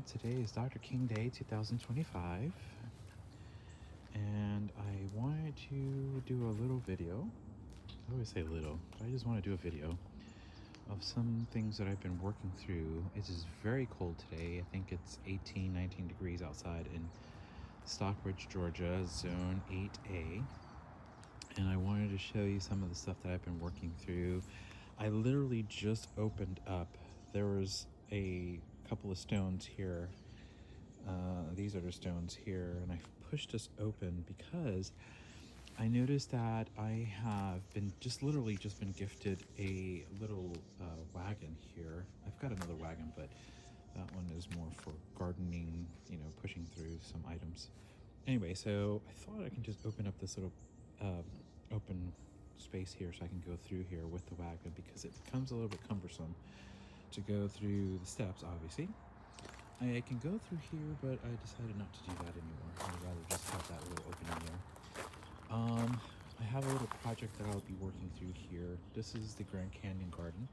Today is Dr. King Day 2025, and I wanted to do a little video. I always say little, but I just want to do a video of some things that I've been working through. It is very cold today. I think it's 18, 19 degrees outside in Stockbridge, Georgia, Zone 8A. And I wanted to show you some of the stuff that I've been working through. I literally just opened up. There was a couple of stones here. These are the stones here, and I pushed this open because I noticed that I have been literally been gifted a little wagon here. I've got another wagon, but that one is more for gardening, pushing through some items. Anyway, so I thought I can just open up this little open space here so I can go through here with the wagon, because it becomes a little bit cumbersome to go through the steps. Obviously I can go through here, but I decided not to do that anymore. I'd rather just have that little opening there. I have a little project that I'll be working through here. This is the Grand Canyon garden.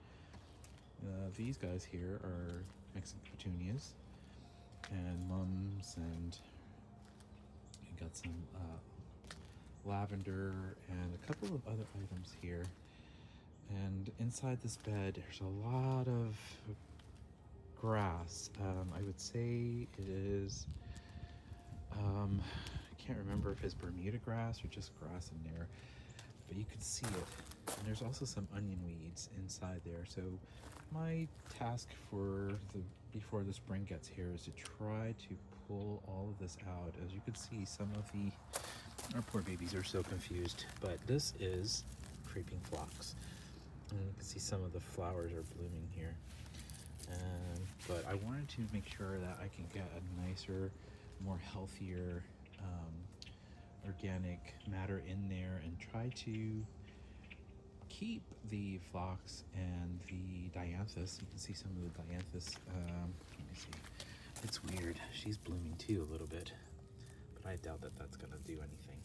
These guys here are Mexican petunias and mums, and I got some lavender and a couple of other items here. And inside this bed there's a lot of grass. I would say it is I can't remember if it's Bermuda grass or just grass in there, but you can see it. And there's also some onion weeds inside there. So my task before the spring gets here is to try to pull all of this out. As you can see, our poor babies are so confused, but this is creeping phlox. And you can see some of the flowers are blooming here. But I wanted to make sure that I can get a nicer, more healthier organic matter in there, and try to keep the phlox and the dianthus. You can see some of the dianthus. Let me see. It's weird. She's blooming too a little bit, but I doubt that that's gonna do anything.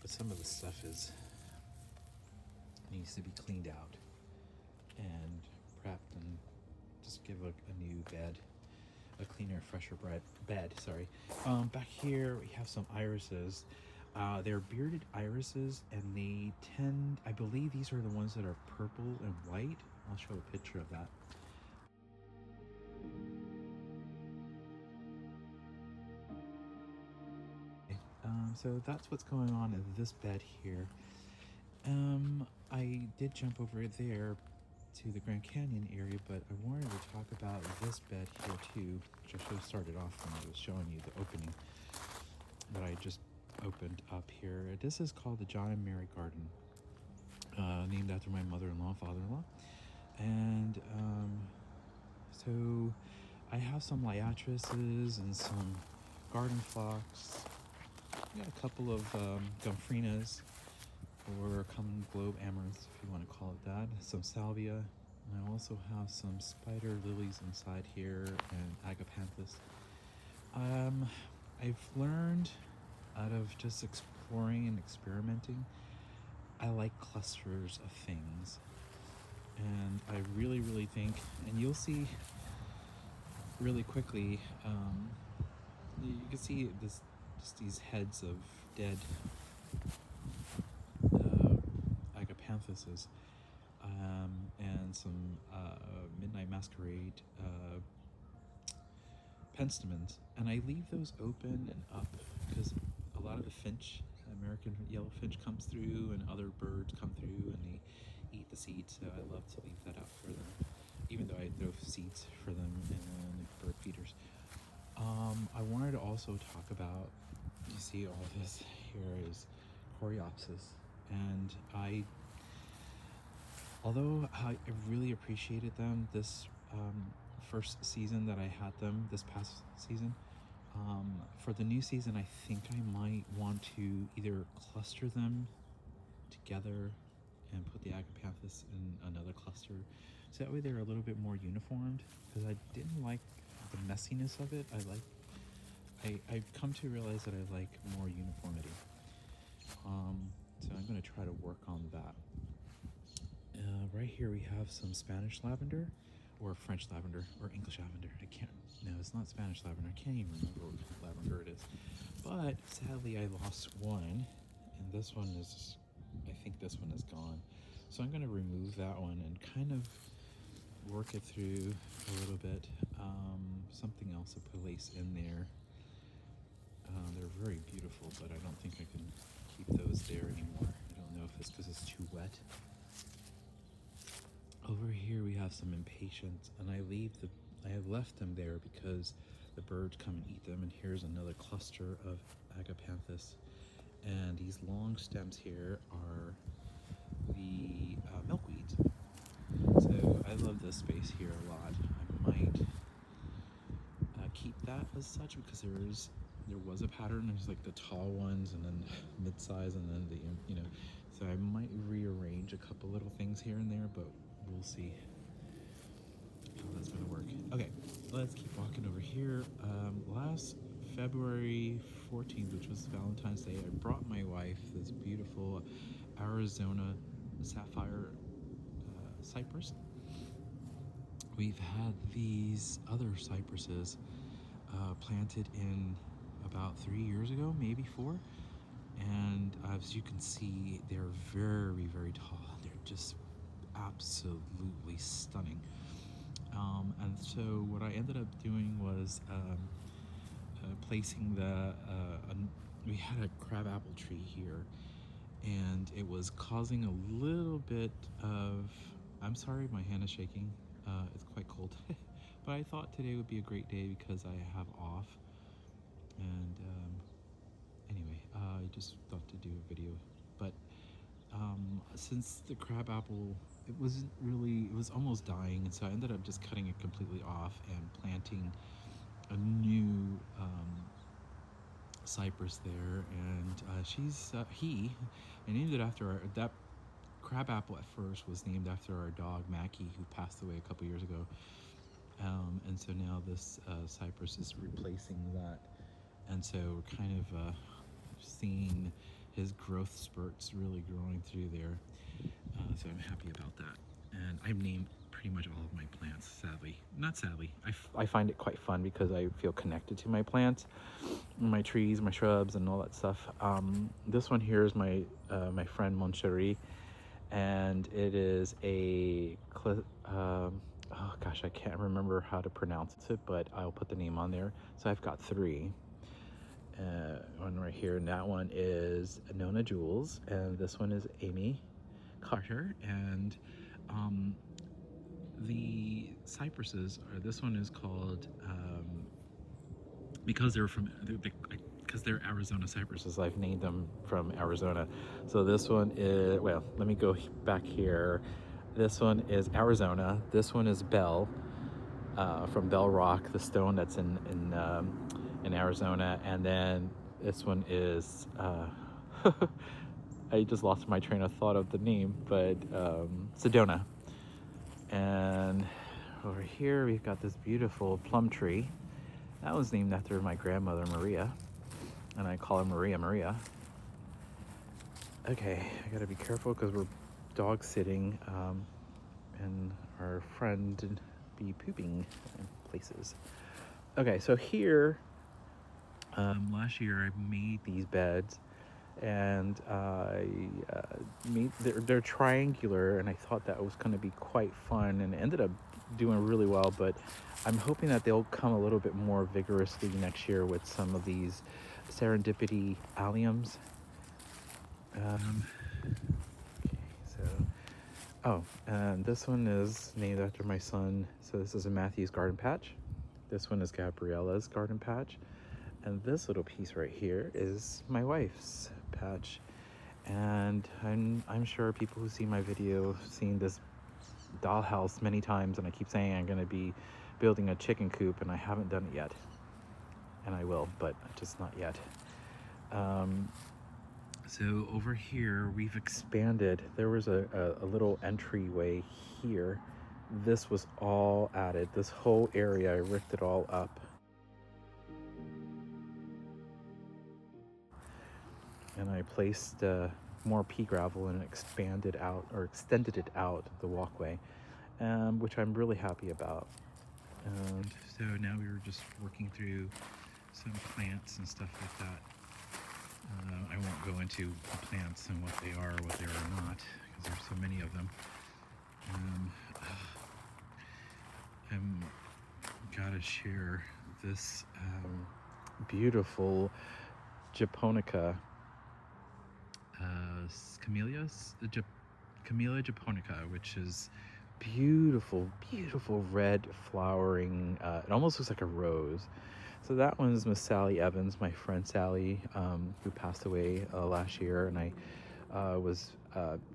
But some of the stuff needs to be cleaned out and prepped, and just give a new bed, a cleaner, fresher bed. Sorry. Back here we have some irises. They're bearded irises, and I believe these are the ones that are purple and white. I'll show a picture of that. So that's what's going on in this bed here. I did jump over there to the Grand Canyon area, but I wanted to talk about this bed here too, which I should have started off when I was showing you the opening that I just opened up here. This is called the John and Mary Garden, named after my mother-in-law and father-in-law. And so I have some liatrices and some garden phlox. I got a couple of gomphrenias, or common globe amaranth, if you want to call it that, some salvia, and I also have some spider lilies inside here, and agapanthus. I've learned out of just exploring and experimenting, I like clusters of things, and I really think, and you'll see really quickly, you can see these heads of dead agapanthuses, and some midnight masquerade penstemons, and I leave those open and up because a lot of the American yellow finch comes through, and other birds come through and they eat the seeds, so I love to leave that out for them, even though I throw seeds for them and bird feeders. I wanted to also talk about, you see all this here is coreopsis, and although I really appreciated them this first season that I had them, this past season, for the new season I think I might want to either cluster them together and put the agapanthus in another cluster, so that way they're a little bit more uniformed, because I didn't like the messiness of it. I've come to realize that I like more uniformity. So I'm going to try to work on that. Right here we have some Spanish lavender, or French lavender, or English lavender. I can't, no, it's not Spanish lavender. I can't even remember what kind of lavender it is. But sadly, I lost one, and this one is, I think this one is gone. So I'm going to remove that one and kind of work it through a little bit. Something else to place in there. They're very beautiful, but I don't think I can keep those there anymore. I don't know if it's because it's too wet. Over here we have some impatiens, and I have left them there because the birds come and eat them. And here's another cluster of agapanthus, and these long stems here are the milkweeds. So I love this space here a lot. I might keep that as such because there was a pattern. There's like the tall ones, and then mid-size, and then the So I might rearrange a couple little things here and there, but we'll see how that's gonna work. Okay, let's keep walking over here. Last February 14th, which was Valentine's Day, I brought my wife this beautiful Arizona sapphire cypress. We've had these other cypresses planted in about 3 years ago, maybe 4. And as you can see, they're very, very tall. They're just absolutely stunning. And so what I ended up doing was placing we had a crabapple tree here, and it was causing a little bit of, I'm sorry, my hand is shaking. It's quite cold. But I thought today would be a great day because I have off. And anyway, I just thought to do a video. But since the crabapple, it was almost dying, and so I ended up just cutting it completely off and planting a new cypress there. And I named it after that crabapple. At first was named after our dog Mackie, who passed away a couple years ago. And so now this cypress is replacing that, and so we're kind of seeing his growth spurts really growing through there. So I'm happy about that. And I've named pretty much all of my plants, sadly. Not sadly. I find it quite fun because I feel connected to my plants, my trees, my shrubs, and all that stuff. This one here is my friend Mon Chéri, and it is a oh gosh, I can't remember how to pronounce it, but I'll put the name on there. So I've got 3. One right here, and that one is Nona Jules, and this one is Amy Carter. And the cypresses this one is called, because they're Arizona cypresses, I've named them from Arizona. So this one is, well, let me go back here. This one is Arizona. This one is Bell, from Bell Rock, the stone that's in Arizona. And then this one is, I just lost my train of thought of the name, but Sedona. And over here we've got this beautiful plum tree. That was named after my grandmother Maria, and I call her Maria. Okay, I gotta be careful because we're dog sitting, and our friend be pooping in places. Okay, so here, last year I made these beds, and they're triangular, and I thought that was going to be quite fun, and it ended up doing really well. But I'm hoping that they'll come a little bit more vigorously next year with some of these serendipity alliums. And this one is named after my son. So this is a Matthew's garden patch. This one is Gabriella's garden patch. And this little piece right here is my wife's patch. And I'm sure people who see my video have seen this dollhouse many times, and I keep saying I'm gonna be building a chicken coop, and I haven't done it yet. And I will, but just not yet. So over here, we've expanded. There was a little entryway here. This was all added. This whole area, I ripped it all up. And I placed more pea gravel and extended it out the walkway. which I'm really happy about. And so now we were just working through some plants and stuff like that. I won't go into the plants and what they are or what they are not, because there's so many of them. I'm gotta share this beautiful japonica, Camellia japonica, which is beautiful, beautiful red flowering. It almost looks like a rose. So that one's Miss Sally Evans, my friend Sally, who passed away last year, and I was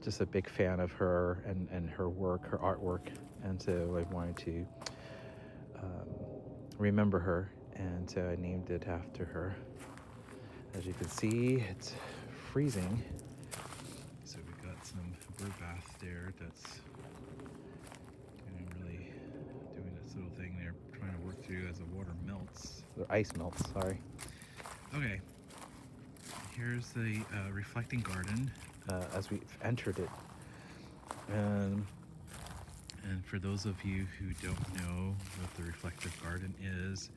just a big fan of her and her work, her artwork, and so I wanted to remember her, and so I named it after her. As you can see, it's freezing, so we've got some bird bath there that's really doing this little thing they're trying to work through as the water melts, the ice melts, sorry. Okay, here's the reflecting garden as we've entered it. And for those of you who don't know what the reflective garden is,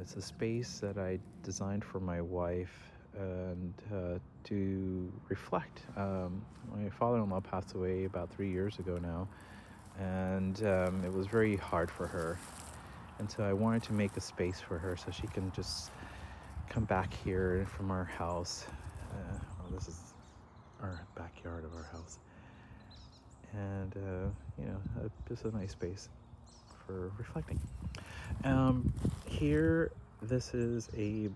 it's a space that I designed for my wife and to reflect. My father-in-law passed away about 3 years ago now, and it was very hard for her. And so I wanted to make a space for her so she can just come back here from our house. Well, this is our backyard of our house. And, just a nice space for reflecting. Here, this is a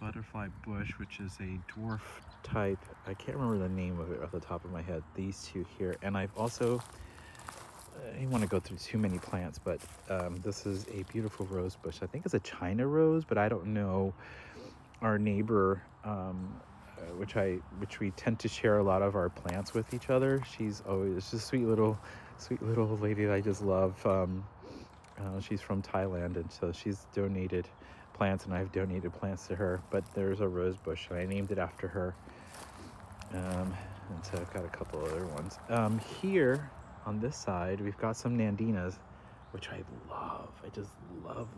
butterfly bush, which is a dwarf type. I can't remember the name of it off the top of my head. These two here. And I've also, I don't want to go through too many plants, but this is a beautiful rose bush. I think it's a China rose, but I don't know. Our neighbor, which we tend to share a lot of our plants with each other. She's always just a sweet little lady that I just love. She's from Thailand, and so she's donated plants, and I've donated plants to her. But there's a rose bush, and I named it after her. And so I've got a couple other ones. Here on this side, we've got some nandinas, which I love. I just love.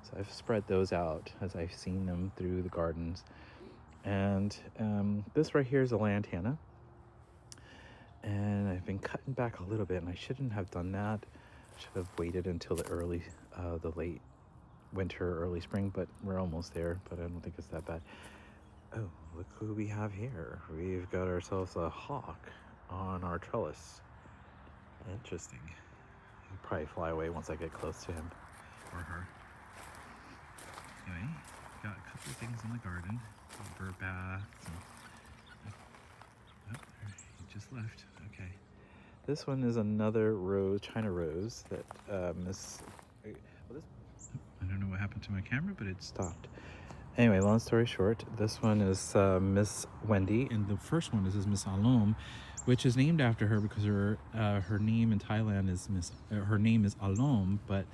So I've spread those out as I've seen them through the gardens. And this right here is a lantana. And I've been cutting back a little bit, and I shouldn't have done that. I should have waited until the late winter, early spring, but we're almost there, but I don't think it's that bad. Oh, look who we have here. We've got ourselves a hawk on our trellis. Interesting. He'll probably fly away once I get close to him or her. Anyway, got a couple of things in the garden. Bird baths. He just left. Okay. This one is another rose, China rose, that I don't know what happened to my camera, but it stopped. Anyway, long story short, this one is Miss Wendy, and the first one is Miss Alom, which is named after her because her name in Thailand is her name is Alom, but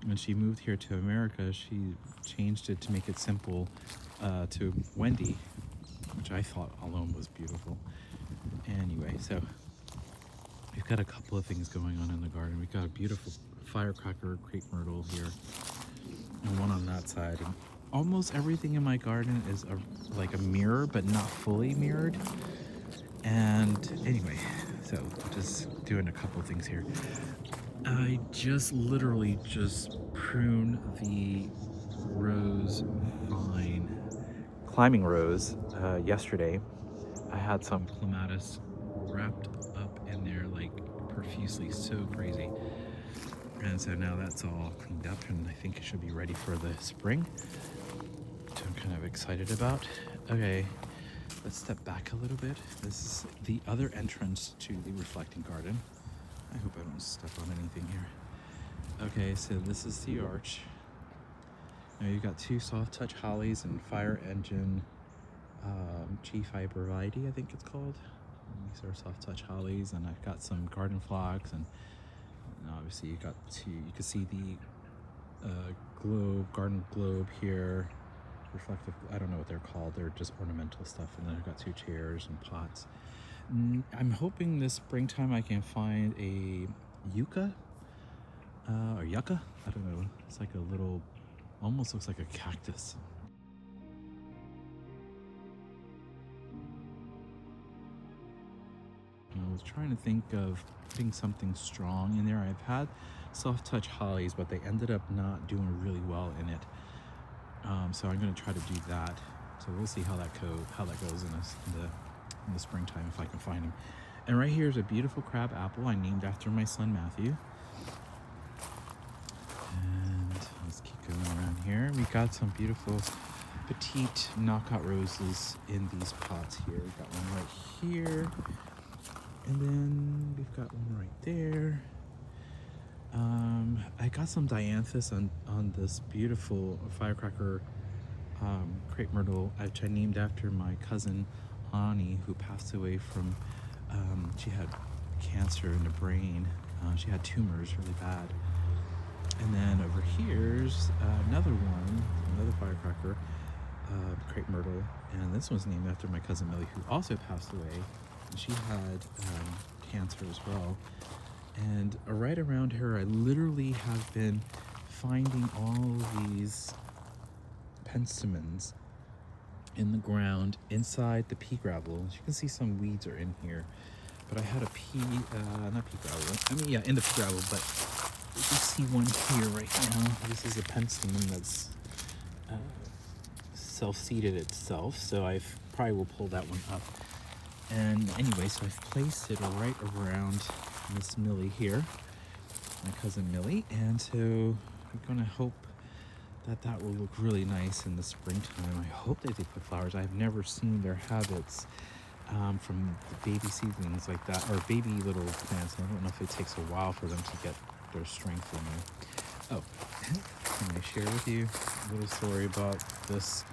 when she moved here to America, she changed it to make it simple to Wendy, which I thought Alom was beautiful. Anyway, so we've got a couple of things going on in the garden. We've got a beautiful firecracker crepe myrtle here, and one on that side. And almost everything in my garden is like a mirror, but not fully mirrored. And anyway, so just doing a couple of things here. I literally just pruned the rose vine, climbing rose, yesterday. I had some clematis wrapped up in there like profusely, so crazy. And so now that's all cleaned up, and I think it should be ready for the spring, which I'm kind of excited about. Okay, let's step back a little bit. This is the other entrance to the reflecting garden. I hope I don't step on anything here. Okay, so this is the arch. Now you've got two soft touch hollies and fire engine G fiber variety, I think it's called. These are soft touch hollies, and I've got some garden phlox, and obviously you can see the garden globe here, reflective. I don't know what they're called. They're just ornamental stuff. And then I've got two chairs and pots. I'm hoping this springtime I can find a yucca or yucca. I don't know. It's like a little, almost looks like a cactus. I was trying to think of putting something strong in there. I've had soft touch hollies, but they ended up not doing really well in it. So I'm going to try to do that. So we'll see how that goes in the springtime if I can find them. And right here is a beautiful crab apple I named after my son Matthew. And let's keep going around here. We got some beautiful petite knockout roses in these pots here. We got one right here. And then we've got one right there. I got some dianthus on this beautiful firecracker crepe myrtle, which I named after my cousin Ani, who passed away from, she had cancer in the brain. She had tumors really bad. And then over here's another firecracker, crepe myrtle, and this one's named after my cousin Millie, who also passed away. She had cancer as well. And right around her, I literally have been finding all these penstemons in the ground inside the pea gravel. As you can see, some weeds are in here, but I had a in the pea gravel, but you can see one here right now. This is a penstemon that's self-seeded itself, so I probably will pull that one up. And anyway, so I've placed it right around Miss Millie here, my cousin Millie, and so I'm gonna hope that will look really nice in the springtime. I hope that they put flowers. I've never seen their habits from the baby seedlings like that, or baby little plants. I don't know if it takes a while for them to get their strength in there. Oh, can I share with you a little story about this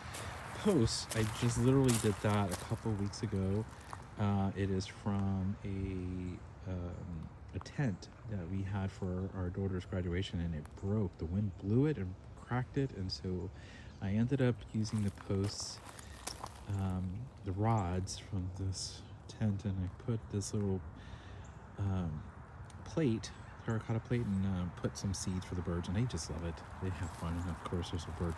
post? I just literally did that a couple weeks ago. It is from a tent that we had for our daughter's graduation, and it broke. The wind blew it and cracked it, and so I ended up using the posts, the rods from this tent, and I put this little plate, terracotta plate, and put some seeds for the birds, and they just love it. They have fun, and of course there's a bird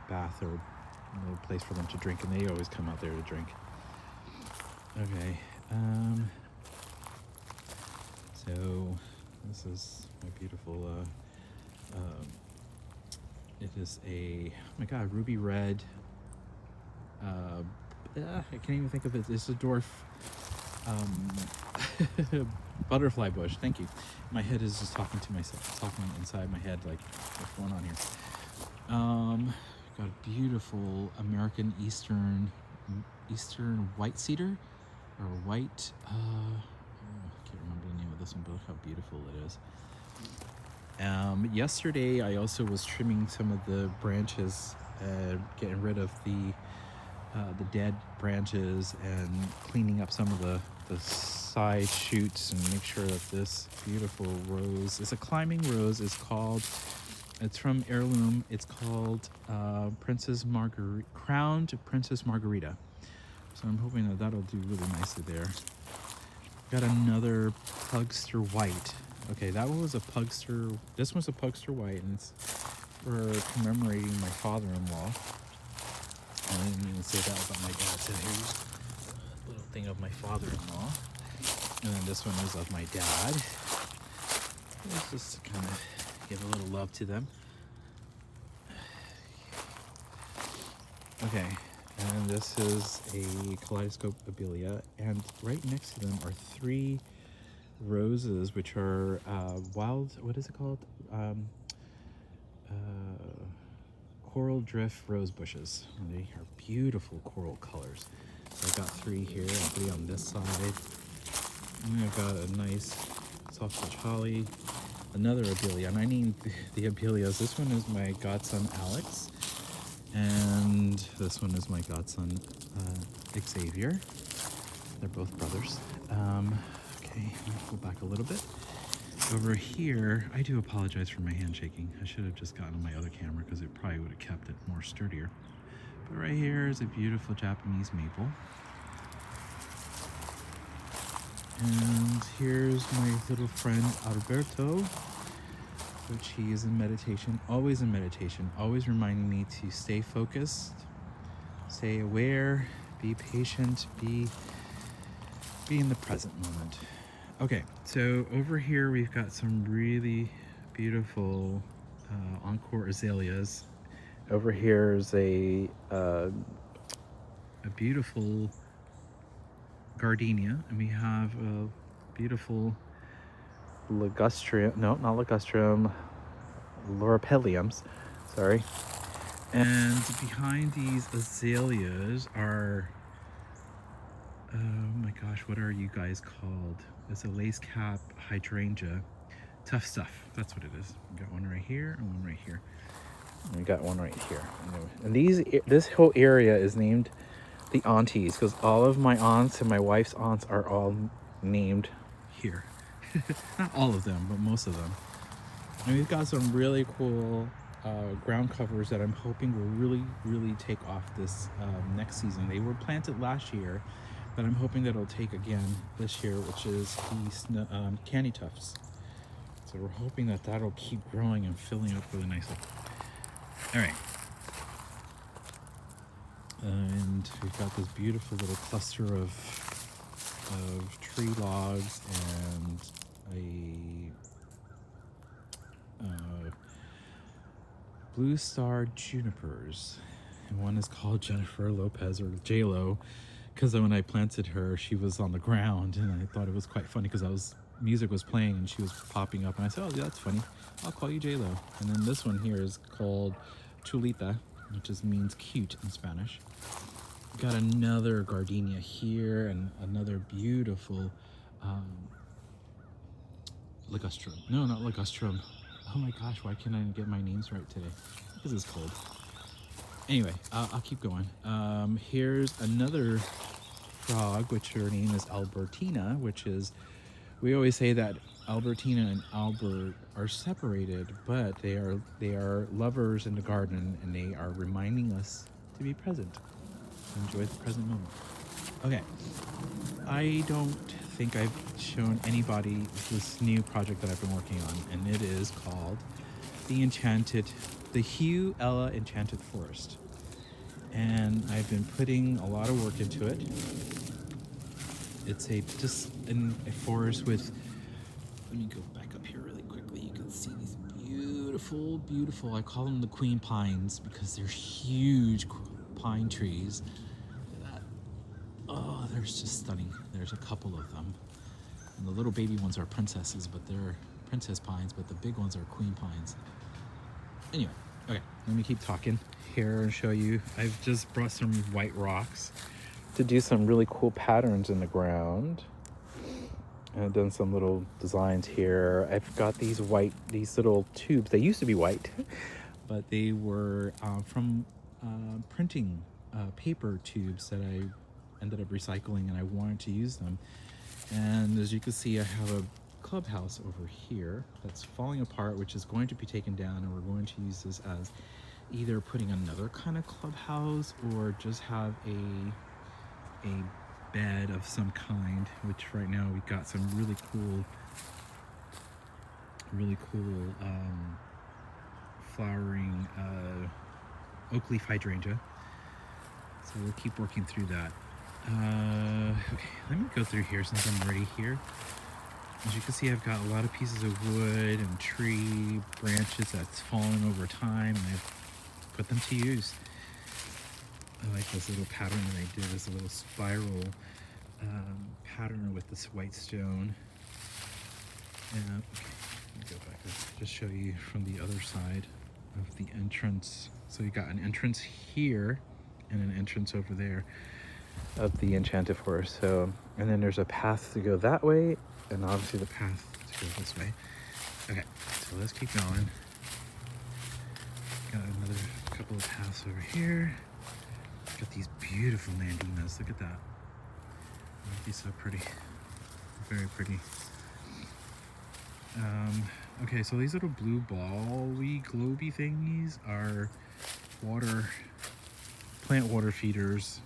bath or a little place for them to drink, and they always come out there to drink. Okay, so this is my beautiful, it is a, oh my god, ruby red, I can't even think of it, it's a dwarf, butterfly bush, thank you. My head is just talking to myself, talking inside my head, like, what's going on here? Got a beautiful American Eastern white cedar, or white, I can't remember the name of this one, but look how beautiful it is. Yesterday I also was trimming some of the branches, getting rid of the dead branches and cleaning up some of the side shoots, and make sure that this beautiful rose, it's a climbing rose, it's from Heirloom, it's called Crowned Princess Margarita. So I'm hoping that that'll do really nicely there. Got another Pugster White. Okay, that was a Pugster, this one's a Pugster White, and it's for commemorating my father-in-law. I didn't even say that about my dad, so here's a little thing of my father-in-law. And then this one is of my dad. Let's just kind of give a little love to them. Okay. And this is a kaleidoscope abelia, and right next to them are 3 roses, which are what is it called? Coral drift rose bushes. And they are beautiful coral colors. So I've got 3 here, and 3 on this side. And I've got a nice soft touch holly, another abelia, and I named the abelias. This one is my godson Alex. And this one is my godson, Xavier. They're both brothers. Okay, I'll go back a little bit. Over here, I do apologize for my hand shaking. I should have just gotten on my other camera because it probably would have kept it more sturdier. But right here is a beautiful Japanese maple. And here's my little friend Alberto, which he is in meditation, always reminding me to stay focused, stay aware, be patient, be in the present moment. Okay, so over here we've got some really beautiful encore azaleas. Over here is a beautiful gardenia, and we have a beautiful ligustrum, no, not ligustrum, loropetalums, sorry. And behind these azaleas are, oh my gosh, what are you guys called? It's a lace cap hydrangea. Tough stuff, that's what it is. We got one right here and one right here. And we got one right here. And this whole area is named the aunties, because all of my aunts and my wife's aunts are all named here. Not all of them, but most of them. And we've got some really cool ground covers that I'm hoping will really take off this next season. They were planted last year, but I'm hoping that it'll take again this year, which is the candy tufts. So we're hoping that that'll keep growing and filling up really nicely. All right. And we've got this beautiful little cluster of tree logs and a blue star junipers, and one is called Jennifer Lopez, or J-Lo, because when I planted her she was on the ground, and I thought it was quite funny because music was playing and she was popping up, and I said, oh yeah, that's funny, I'll call you J-Lo. And then this one here is called Chulita, which just means cute in Spanish. Got another gardenia here and another beautiful ligustrum. No, not ligustrum. Oh my gosh, why can't I get my names right today? Because it's cold. Anyway, I'll keep going. Here's another frog, which her name is Albertina, which is, we always say that Albertina and Albert are separated, but they are lovers in the garden, and they are reminding us to be present, to enjoy the present moment. Okay, I don't think I've shown anybody this new project that I've been working on, and it is called the HewElla Enchanted Forest. And I've been putting a lot of work into it. It's just a forest with, let me go back up here really quickly. You can see these beautiful, I call them the queen pines because they're huge pine trees. Look at that. Oh, they're just stunning. There's a couple of them. And the little baby ones are princesses, but they're princess pines, but the big ones are queen pines. Anyway, okay, let me keep talking here and show you. I've just brought some white rocks to do some really cool patterns in the ground. And I've done some little designs here. I've got these little tubes. They used to be white, but they were from printing paper tubes that I ended up recycling, and I wanted to use them. And as you can see, I have a clubhouse over here that's falling apart, which is going to be taken down, and we're going to use this as either putting another kind of clubhouse or just have a bed of some kind, which right now we've got some really cool flowering oak leaf hydrangea. So we'll keep working through that. Okay, let me go through here since I'm already here. As you can see, I've got a lot of pieces of wood and tree branches that's fallen over time, and I've put them to use. I like this little pattern that I did, this little spiral pattern with this white stone. And okay, let me go back and just show you from the other side of the entrance. So you got an entrance here and an entrance over there of the Enchanted Forest. So, and then there's a path to go that way, and obviously the path to go this way. Okay, so let's keep going. Got another couple of paths over here. Got these beautiful mandinas. Look at that. Aren't these so pretty? Very pretty. Okay, so these little blue ball-y, globy thingies are plant water feeders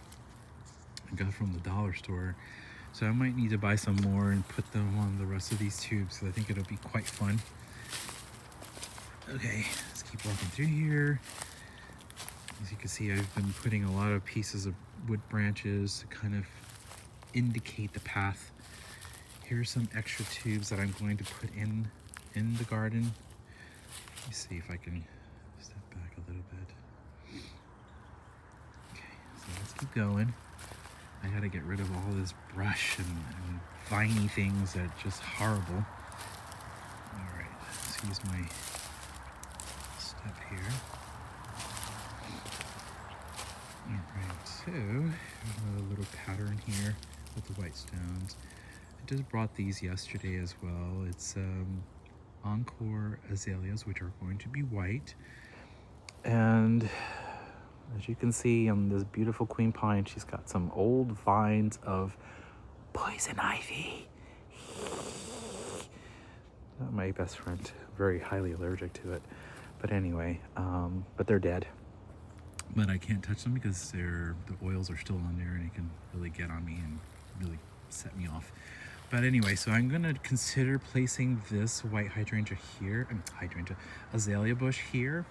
I got from the dollar store. So I might need to buy some more and put them on the rest of these tubes, because I think it'll be quite fun. Okay, let's keep walking through here. As you can see, I've been putting a lot of pieces of wood branches to kind of indicate the path. Here's some extra tubes that I'm going to put in the garden. Let me see if I can step back a little bit. Okay, so let's keep going. I gotta get rid of all this brush and viney things that are just horrible. All right, excuse my step here. All right, so here's another little pattern here with the white stones. I just brought these yesterday as well. It's Encore azaleas, which are going to be white. And as you can see on this beautiful queen pine, she's got some old vines of poison ivy. Not my best friend, very highly allergic to it. But anyway, but they're dead. But I can't touch them because the oils are still on there, and it can really get on me and really set me off. But anyway, so I'm gonna consider placing this white hydrangea here, azalea bush here.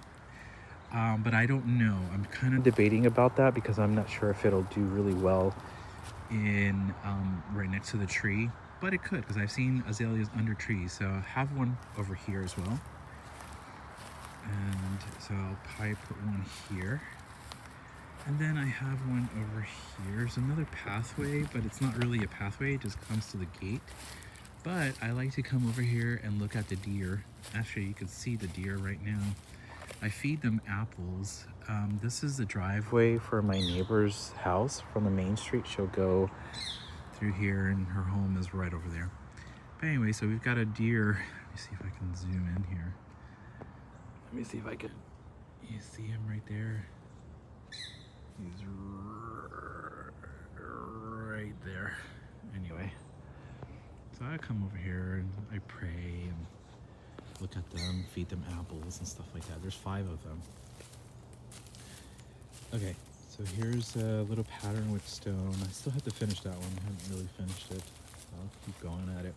But I don't know. I'm kind of debating about that because I'm not sure if it'll do really well in right next to the tree. But it could, because I've seen azaleas under trees. So I have one over here as well. And so I'll probably put one here. And then I have one over here. There's another pathway, but it's not really a pathway. It just comes to the gate. But I like to come over here and look at the deer. Actually, you can see the deer right now. I feed them apples. This is the driveway for my neighbor's house from the main street. She'll go through here, and her home is right over there. But anyway, so we've got a deer. Let me see if I can zoom in here. Let me see if I can. You see him right there? He's right there. Anyway, so I come over here and I pray and look at them, feed them apples and stuff like that. There's 5 of them. Okay, so here's a little pattern with stone. I still have to finish that one. I haven't really finished it. I'll keep going at it.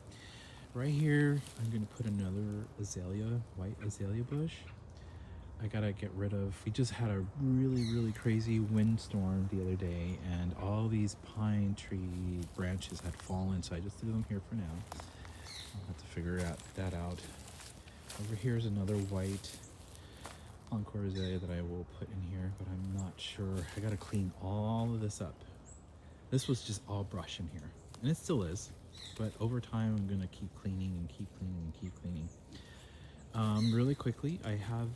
Right here, I'm going to put another azalea, white azalea bush. I gotta get rid of, we just had a really crazy windstorm the other day, and all these pine tree branches had fallen, so I just threw them here for now. I'll have to figure that out. Over here is another white Encore azalea that I will put in here, but I'm not sure. I gotta clean all of this up. This was just all brush in here, and it still is, but over time I'm gonna keep cleaning and keep cleaning and keep cleaning. Really quickly, I have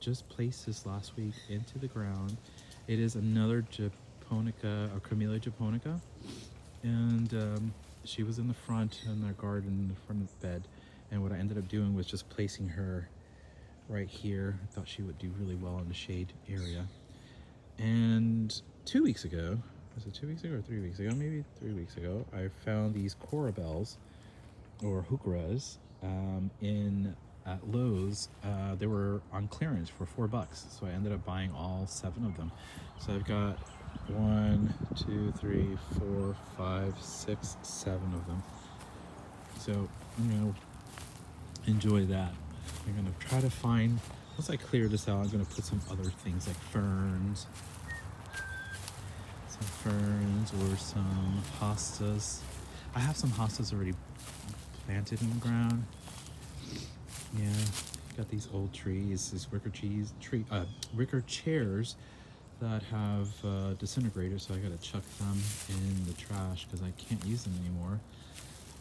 just placed this last week into the ground. It is another japonica, or Camellia japonica, and she was in the front in our garden, in the front of the bed, and what I ended up doing was just placing her right here. I thought she would do really well in the shade area. And 2 weeks ago, was it 2 weeks ago or 3 weeks ago? Maybe 3 weeks ago, I found these corabels, or heucheras, at Lowe's. They were on clearance for $4, so I ended up buying all 7 of them. So I've got 1, 2, 3, 4, 5, 6, 7 of them. So I'm gonna enjoy that. I'm gonna try to find, once I clear this out, I'm gonna put some other things like ferns, or some hostas. I have some hostas already planted in the ground. Yeah, got these old trees, these wicker chairs that have disintegrated, so I gotta chuck them in the trash because I can't use them anymore.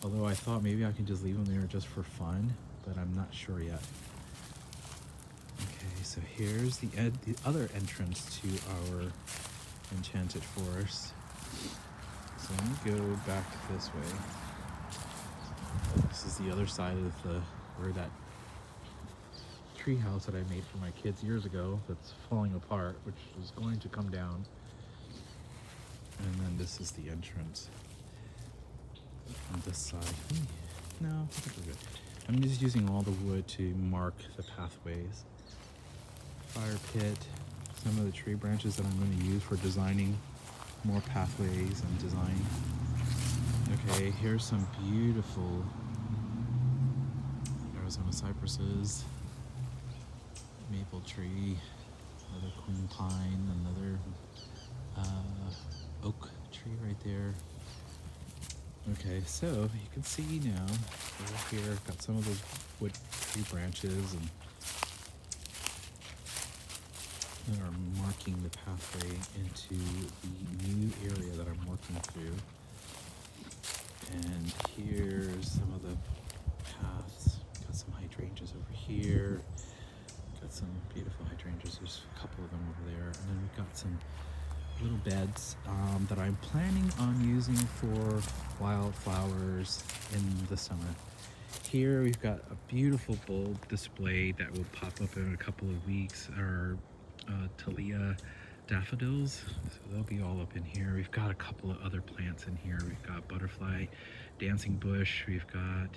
Although I thought maybe I can just leave them there just for fun, but I'm not sure yet. Okay, so here's the other entrance to our enchanted forest. So let me go back this way. This is the other side of where that tree house that I made for my kids years ago that's falling apart, which is going to come down. And then this is the entrance on this side. No, I think we're good. I'm just using all the wood to mark the pathways. Fire pit, some of the tree branches that I'm going to use for designing more pathways and design. Okay, here's some beautiful Arizona cypresses, maple tree, another queen pine, another oak tree right there. Okay, so you can see now over here, I've got some of those wood tree branches and that are marking the pathway into the new area that I'm working through. And here's some of the paths. Got some hydrangeas over here. Got some beautiful hydrangeas. There's a couple of them over there. And then we've got some little beds that I'm planning on using for wildflowers in the summer. Here we've got a beautiful bulb display that will pop up in a couple of weeks. Our Talia daffodils, so they'll be all up in here. We've got a couple of other plants in here. We've got butterfly dancing bush. We've got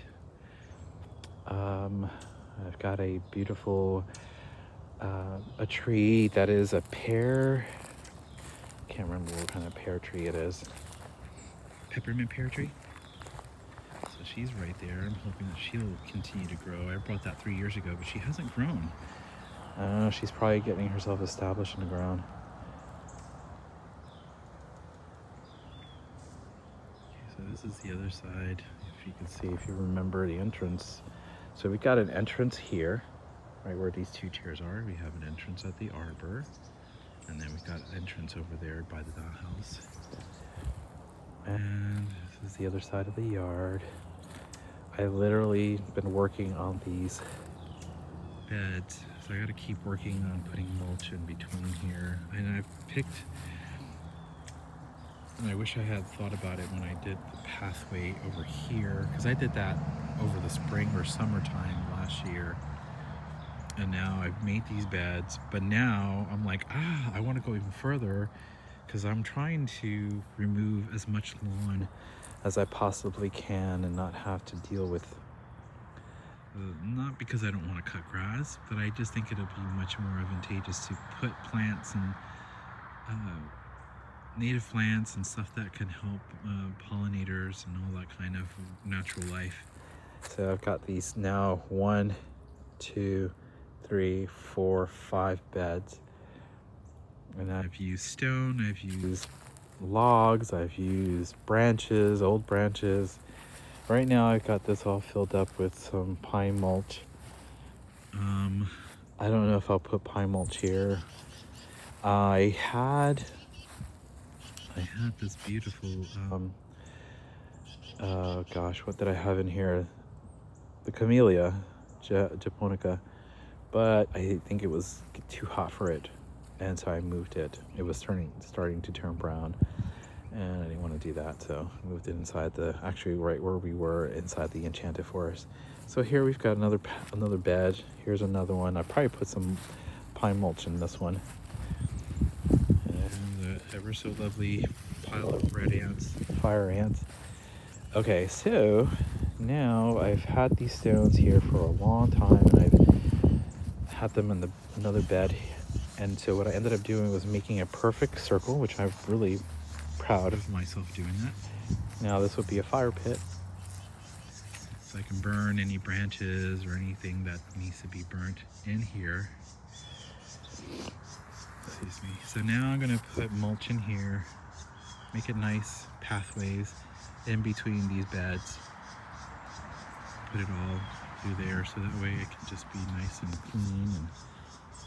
I've got a beautiful a tree that is a pear. Can't remember what kind of pear tree it is. Peppermint pear tree. So she's right there. I'm hoping that she'll continue to grow. I brought that 3 years ago, but she hasn't grown. She's probably getting herself established in the ground. Okay, so this is the other side. If you can see, if you remember the entrance. So we've got an entrance here, right where these two chairs are. We have an entrance at the arbor. And then we've got an entrance over there by the house. And this is the other side of the yard. I've literally been working on these beds, so I got to keep working on putting mulch in between here. And I've picked, and I wish I had thought about it when I did the pathway over here, because I did that over the spring or summertime last year. And now I've made these beds, but now I'm like, I want to go even further, because I'm trying to remove as much lawn as I possibly can and not have to deal with not because I don't want to cut grass, but I just think it'll be much more advantageous to put plants and native plants and stuff that can help pollinators and all that kind of natural life. So I've got these now 1, 2, 3, 4, 5 beds, and I've used stone, I've used logs, I've used branches, old branches. Right now I've got this all filled up with some pine mulch. I don't know if I'll put pine mulch here. I had this beautiful oh gosh, what did I have in here? The camellia japonica, but I think it was too hot for it, and so I moved it. It was starting to turn brown, and I didn't want to do that, so I moved it inside actually right where we were, inside the Enchanted Forest. So here we've got another bed. Here's another one. I probably put some pine mulch in this one. And the ever so lovely pile of red ants, fire ants. Okay, so now I've had these stones here for a long time, and I've had them in another bed. And so what I ended up doing was making a perfect circle, which I'm really proud of myself doing that. Now this would be a fire pit, so I can burn any branches or anything that needs to be burnt in here. Excuse me. So now I'm gonna put mulch in here, make it nice pathways in between these beds, put it all through there, so that way it can just be nice and clean, and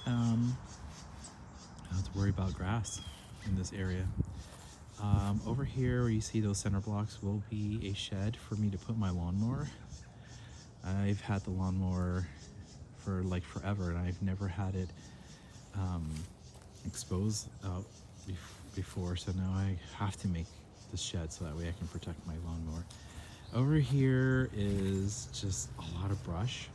I don't have to worry about grass in this area. Over here where you see those center blocks will be a shed for me to put my lawnmower. I've had the lawnmower for like forever, and I've never had it exposed out before, so now I have to make this shed so that way I can protect my lawnmower. Over here is just a lot of brush,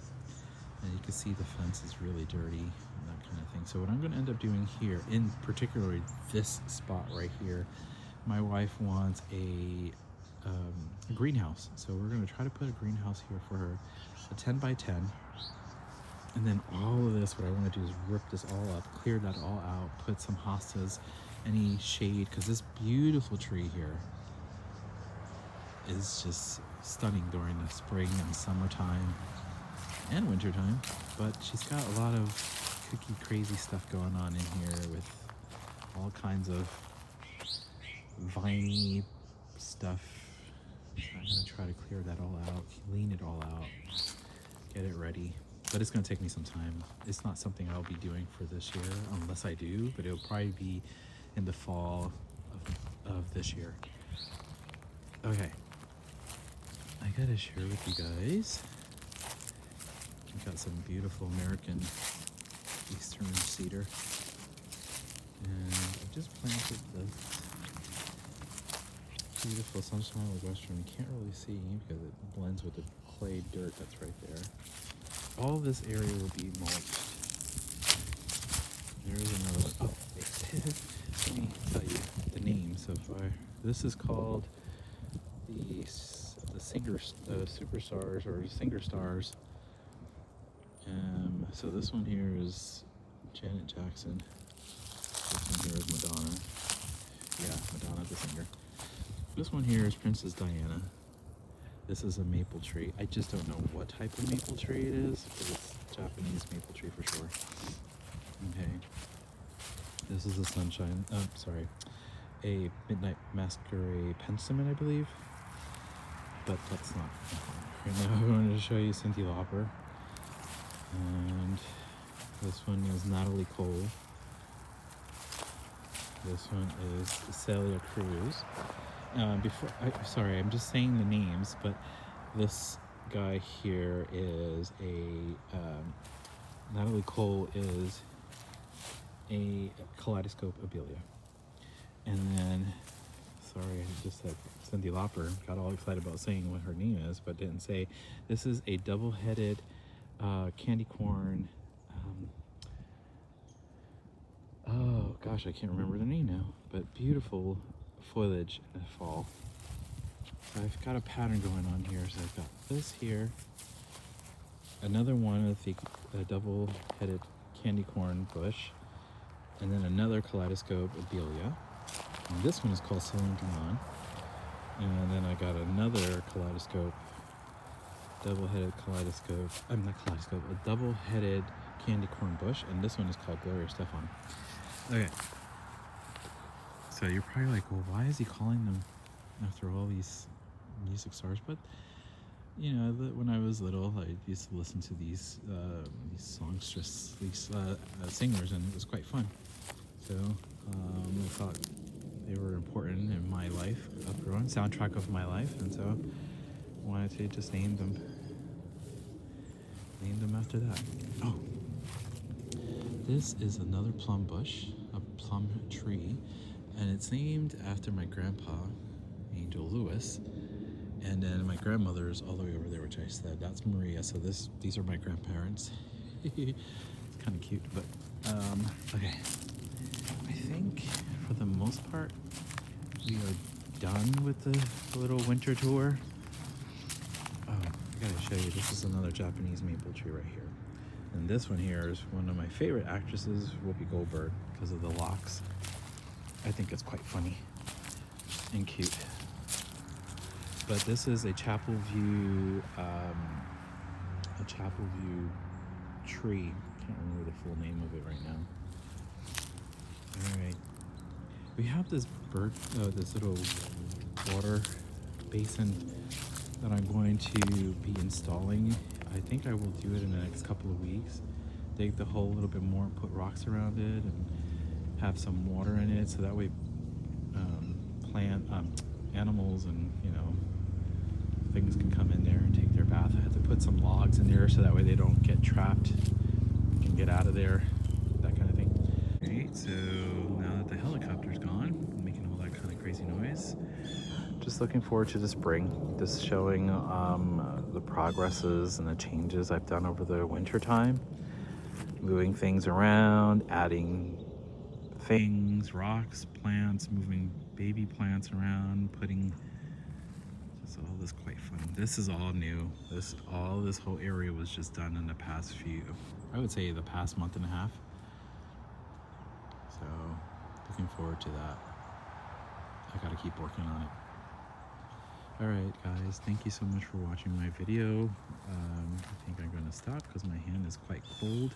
and you can see the fence is really dirty and that kind of thing. So what I'm going to end up doing here, in particular this spot right here, my wife wants a greenhouse. So we're going to try to put a greenhouse here for her, a 10 by 10. And then all of this, what I want to do is rip this all up, clear that all out, put some hostas, any shade, because this beautiful tree here is just stunning during the spring and summertime and wintertime. But she's got a lot of cookie crazy stuff going on in here with all kinds of viney stuff. I'm gonna try to clear that all out, clean it all out, get it ready. But it's gonna take me some time. It's not something I'll be doing for this year, unless I do, but it'll probably be in the fall of this year. Okay, I gotta share with you guys. We've got some beautiful American Eastern cedar. And I just planted this beautiful sunshine with western. You can't really see because it blends with the clay dirt that's right there. All this area will be mulched. There's another. Oh, wait. Let me tell you the names of our. This is called the superstars or singer stars. So this one here is Janet Jackson. This one here is Madonna. Yeah, Madonna the singer. This one here is Princess Diana. This is a maple tree. I just don't know what type of maple tree it is, but it's Japanese maple tree for sure. Okay. This is a sunshine. A midnight masquerade pensiment, I believe. But that's not. Right now, I'm going to show you Cyndi Lauper. And this one is Natalie Cole. This one is Celia Cruz. I'm just saying the names, but this guy here is Natalie Cole is a kaleidoscope abelia. And then, I just said Cyndi Lauper, got all excited about saying what her name is, but didn't say. This is a double-headed candy corn. Oh gosh, I can't remember the name now, but beautiful foliage in the fall. So I've got a pattern going on here. So I've got this here, another one of the double-headed candy corn bush, and then another kaleidoscope abelia. And this one is called Celine Dion. And then I got another kaleidoscope, a double-headed candy corn bush, and this one is called Gloria Stefan. Okay. So you're probably like, well, why is he calling them after all these music stars? But you know, when I was little, I used to listen to these songsters, these singers, and it was quite fun. So I thought they were important in my life, soundtrack of my life, and so I wanted to just name them after that. Oh, this is another plum bush, a plum tree. And it's named after my grandpa, Angel Lewis. And then my grandmother's all the way over there, which I said, that's Maria. So these are my grandparents. It's kind of cute, but okay. I think for the most part, we are done with the little winter tour. Oh, I gotta show you, this is another Japanese maple tree right here. And this one here is one of my favorite actresses, Whoopi Goldberg, because of the locks. I think it's quite funny and cute. But this is a Chapel View tree. Can't remember the full name of it right now. All right, we have this this little water basin that I'm going to be installing. I think I will do it in the next couple of weeks. Dig the hole a little bit more, put rocks around it, and have some water in it, so that way animals and things can come in there and take their bath. I have to put some logs in there so that way they don't get trapped, can get out of there, that kind of thing. Alright, so now that the helicopter's gone, making all that kind of crazy noise, just looking forward to the spring. Just showing the progresses and the changes I've done over the winter time, moving things around, adding things, rocks, plants, moving baby plants around, putting just all this quite fun. This is all new. This whole area was just done in the past I would say the past month and a half. So looking forward to that. I gotta keep working on it. Alright guys, thank you so much for watching my video. I think I'm gonna stop because my hand is quite cold.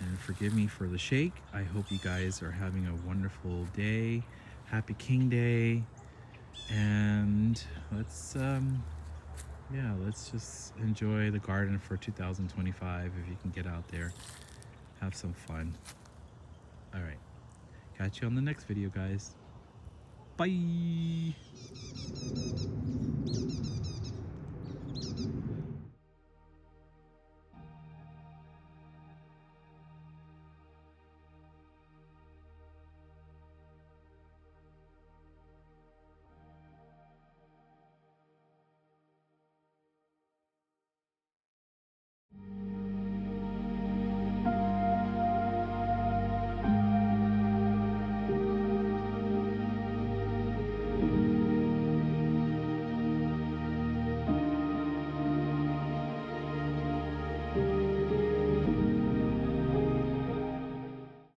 And forgive me for the shake. I hope you guys are having a wonderful day. Happy King Day. And let's just enjoy the garden for 2025 if you can get out there. Have some fun. Alright. Catch you on the next video, guys. Bye!